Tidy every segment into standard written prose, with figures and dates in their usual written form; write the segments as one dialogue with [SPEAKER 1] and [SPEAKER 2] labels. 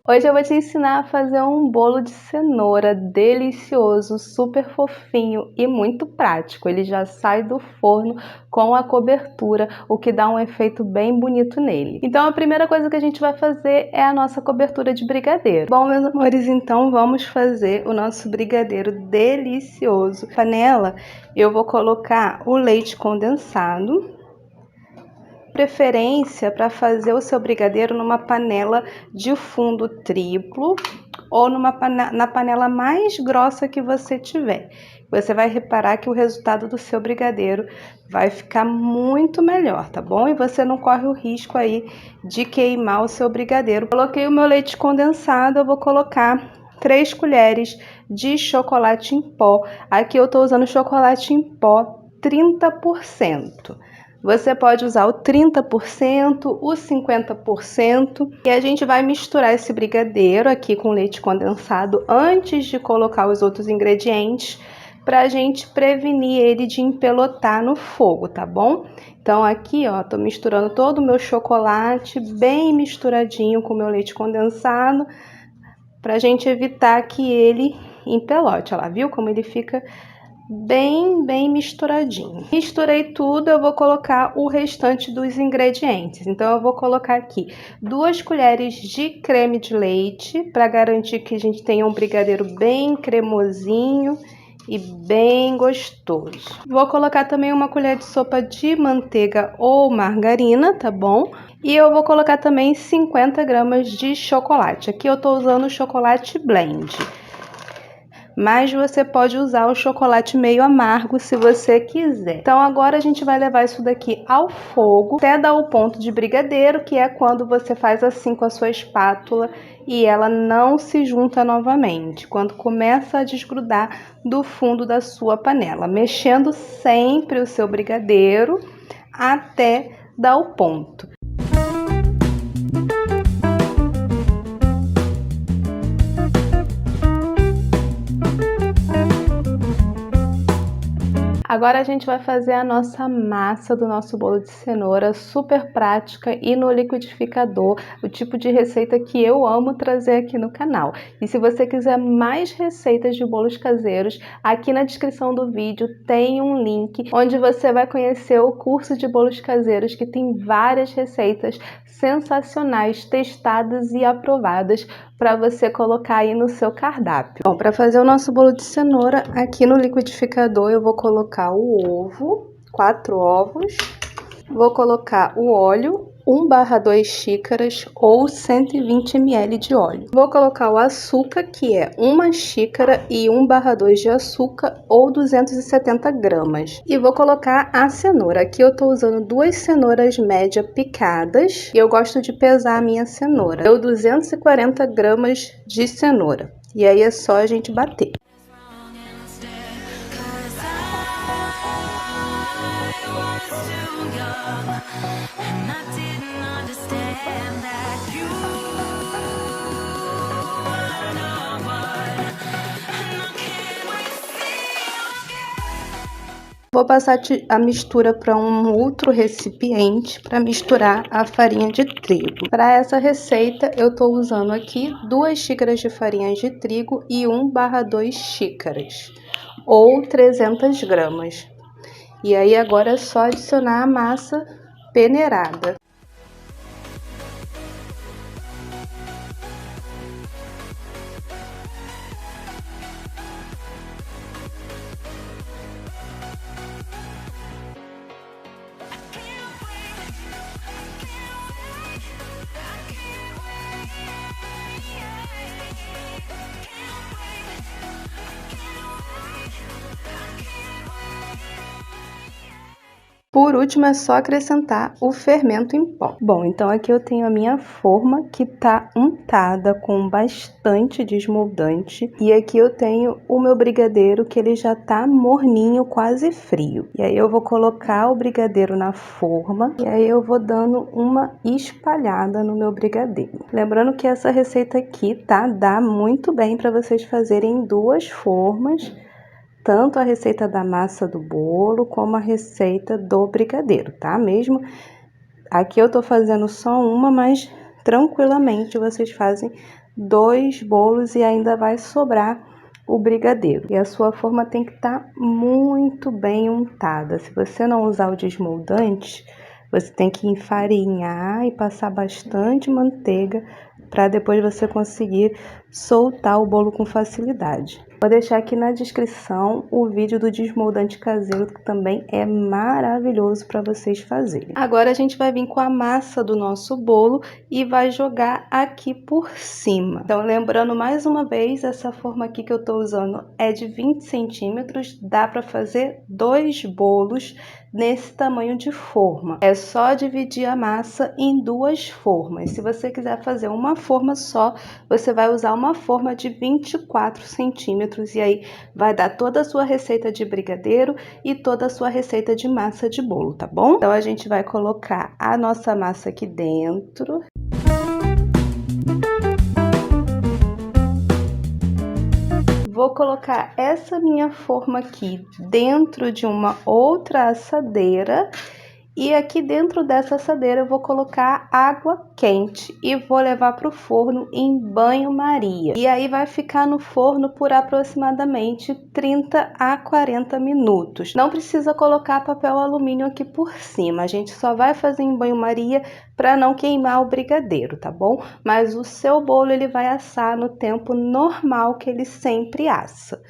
[SPEAKER 1] Hoje eu vou te ensinar a fazer um bolo de cenoura delicioso, super fofinho e muito prático. Ele já sai do forno com a cobertura, o que dá um efeito bem bonito nele. Então a primeira coisa que a gente vai fazer é a nossa cobertura de brigadeiro. Bom, meus amores, então vamos fazer o nosso brigadeiro delicioso. Na panela eu vou colocar o leite condensado. Preferência para fazer o seu brigadeiro numa panela de fundo triplo ou na panela mais grossa que você tiver. Você vai reparar que o resultado do seu brigadeiro vai ficar muito melhor, tá bom? E você não corre o risco aí de queimar o seu brigadeiro. Coloquei o meu leite condensado, eu vou colocar 3 colheres de chocolate em pó. Aqui eu tô usando chocolate em pó 30%. Você pode usar o 30%, o 50%, e a gente vai misturar esse brigadeiro aqui com leite condensado antes de colocar os outros ingredientes, para a gente prevenir ele de empelotar no fogo, tá bom? Então aqui, ó, tô misturando todo o meu chocolate bem misturadinho com o meu leite condensado, para a gente evitar que ele empelote. Olha lá, viu como ele fica bem misturadinho. Misturei tudo, eu vou colocar o restante dos ingredientes. Então eu vou colocar aqui 2 colheres de creme de leite para garantir que a gente tenha um brigadeiro bem cremosinho e bem gostoso. Vou colocar também 1 colher de sopa de manteiga ou margarina, tá bom? E eu vou colocar também 50 gramas de chocolate. Aqui eu tô usando o chocolate blend, mas você pode usar o chocolate meio amargo se você quiser. Então agora a gente vai levar isso daqui ao fogo até dar o ponto de brigadeiro, que é quando você faz assim com a sua espátula e ela não se junta novamente, quando começa a desgrudar do fundo da sua panela, mexendo sempre o seu brigadeiro até dar o ponto. Agora a gente vai fazer a nossa massa do nosso bolo de cenoura, super prática e no liquidificador, o tipo de receita que eu amo trazer aqui no canal. E se você quiser mais receitas de bolos caseiros, aqui na descrição do vídeo tem um link onde você vai conhecer o curso de bolos caseiros, que tem várias receitas sensacionais, testadas e aprovadas para você colocar aí no seu cardápio. Bom, para fazer o nosso bolo de cenoura, aqui no liquidificador eu vou colocar o ovo, 4 ovos, vou colocar o óleo, 1/2 xícaras ou 120 ml de óleo. Vou colocar o açúcar, que é 1 xícara e 1/2 de açúcar ou 270 gramas. E vou colocar a cenoura. Aqui eu tô usando 2 cenouras média picadas e eu gosto de pesar a minha cenoura. Deu 240 gramas de cenoura. E aí é só a gente bater. Vou passar a mistura para um outro recipiente para misturar a farinha de trigo. Para essa receita eu estou usando aqui 2 xícaras de farinha de trigo e 1/2 xícaras ou 300 gramas. E aí agora é só adicionar a massa peneirada. Por último, é só acrescentar o fermento em pó. Bom, então aqui eu tenho a minha forma que tá untada com bastante desmoldante. E aqui eu tenho o meu brigadeiro que ele já tá morninho, quase frio. E aí eu vou colocar o brigadeiro na forma e aí eu vou dando uma espalhada no meu brigadeiro. Lembrando que essa receita aqui, tá? Dá muito bem para vocês fazerem em 2 formas. Tanto a receita da massa do bolo, como a receita do brigadeiro, tá? Mesmo aqui eu tô fazendo só uma, mas tranquilamente vocês fazem 2 bolos e ainda vai sobrar o brigadeiro. E a sua forma tem que estar muito bem untada. Se você não usar o desmoldante, você tem que enfarinhar e passar bastante manteiga para depois você conseguir soltar o bolo com facilidade. Vou deixar aqui na descrição o vídeo do desmoldante caseiro, que também é maravilhoso para vocês fazerem. Agora a gente vai vir com a massa do nosso bolo e vai jogar aqui por cima. Então, lembrando mais uma vez, essa forma aqui que eu estou usando é de 20 centímetros, dá para fazer 2 bolos nesse tamanho de forma. É só dividir a massa em 2 formas. Se você quiser fazer uma forma só, você vai usar uma forma de 24 centímetros e aí vai dar toda a sua receita de brigadeiro e toda a sua receita de massa de bolo, tá bom? Então a gente vai colocar a nossa massa aqui dentro. Vou colocar essa minha forma aqui dentro de uma outra assadeira e aqui dentro dessa assadeira eu vou colocar água quente e vou levar para o forno em banho-maria. E aí vai ficar no forno por aproximadamente 30 a 40 minutos. Não precisa colocar papel alumínio aqui por cima, a gente só vai fazer em banho-maria para não queimar o brigadeiro, tá bom? Mas o seu bolo ele vai assar no tempo normal que ele sempre assa.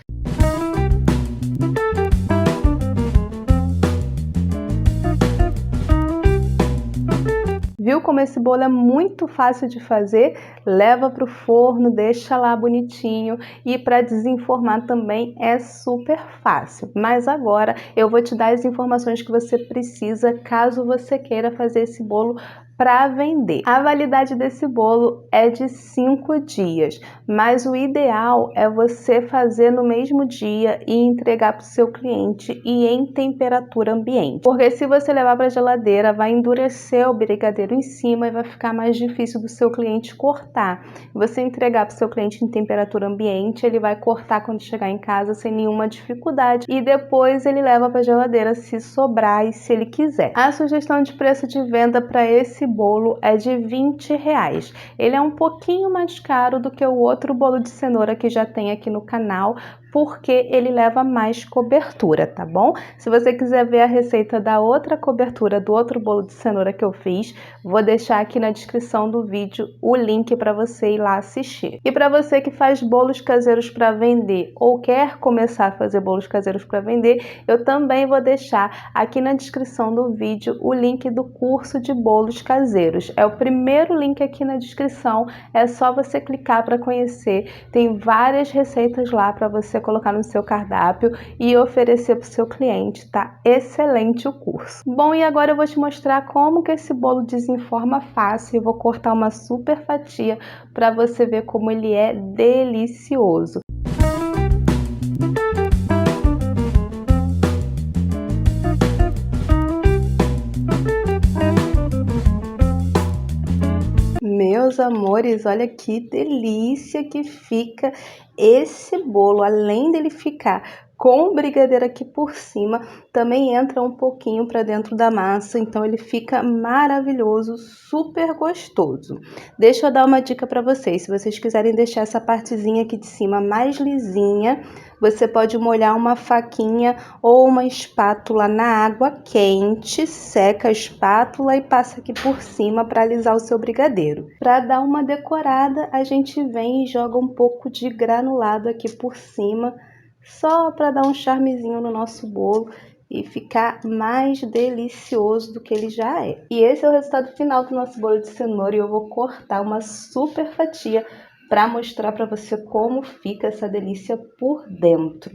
[SPEAKER 1] Viu como esse bolo é muito fácil de fazer? Leva para o forno, deixa lá bonitinho e para desenformar também é super fácil. Mas agora eu vou te dar as informações que você precisa caso você queira fazer esse bolo para vender. A validade desse bolo é de 5 dias, mas o ideal é você fazer no mesmo dia e entregar para o seu cliente e em temperatura ambiente. Porque se você levar para a geladeira, vai endurecer o brigadeiro em cima e vai ficar mais difícil do seu cliente cortar. Você entregar para o seu cliente em temperatura ambiente, ele vai cortar quando chegar em casa sem nenhuma dificuldade e depois ele leva para a geladeira se sobrar e se ele quiser. A sugestão de preço de venda para esse bolo é de R$20. Ele é um pouquinho mais caro do que o outro bolo de cenoura que já tem aqui no canal, porque ele leva mais cobertura, tá bom? Se você quiser ver a receita da outra cobertura do outro bolo de cenoura que eu fiz, vou deixar aqui na descrição do vídeo o link para você ir lá assistir. E para você que faz bolos caseiros para vender ou quer começar a fazer bolos caseiros para vender, eu também vou deixar aqui na descrição do vídeo o link do curso de bolos caseiros. É o primeiro link aqui na descrição, é só você clicar para conhecer. Tem várias receitas lá para você colocar no seu cardápio e oferecer para o seu cliente, tá? Excelente o curso. Bom, e agora eu vou te mostrar como que esse bolo desenforma fácil. Eu vou cortar uma super fatia para você ver como ele é delicioso. Meus amores, olha que delícia que fica esse bolo. Além dele ficar com o brigadeiro aqui por cima, também entra um pouquinho para dentro da massa, então ele fica maravilhoso, super gostoso. Deixa eu dar uma dica para vocês, se vocês quiserem deixar essa partezinha aqui de cima mais lisinha, você pode molhar uma faquinha ou uma espátula na água quente, seca a espátula e passa aqui por cima para alisar o seu brigadeiro. Para dar uma decorada, a gente vem e joga um pouco de granulado aqui por cima, só para dar um charmezinho no nosso bolo e ficar mais delicioso do que ele já é. E esse é o resultado final do nosso bolo de cenoura e eu vou cortar uma super fatia para mostrar para você como fica essa delícia por dentro.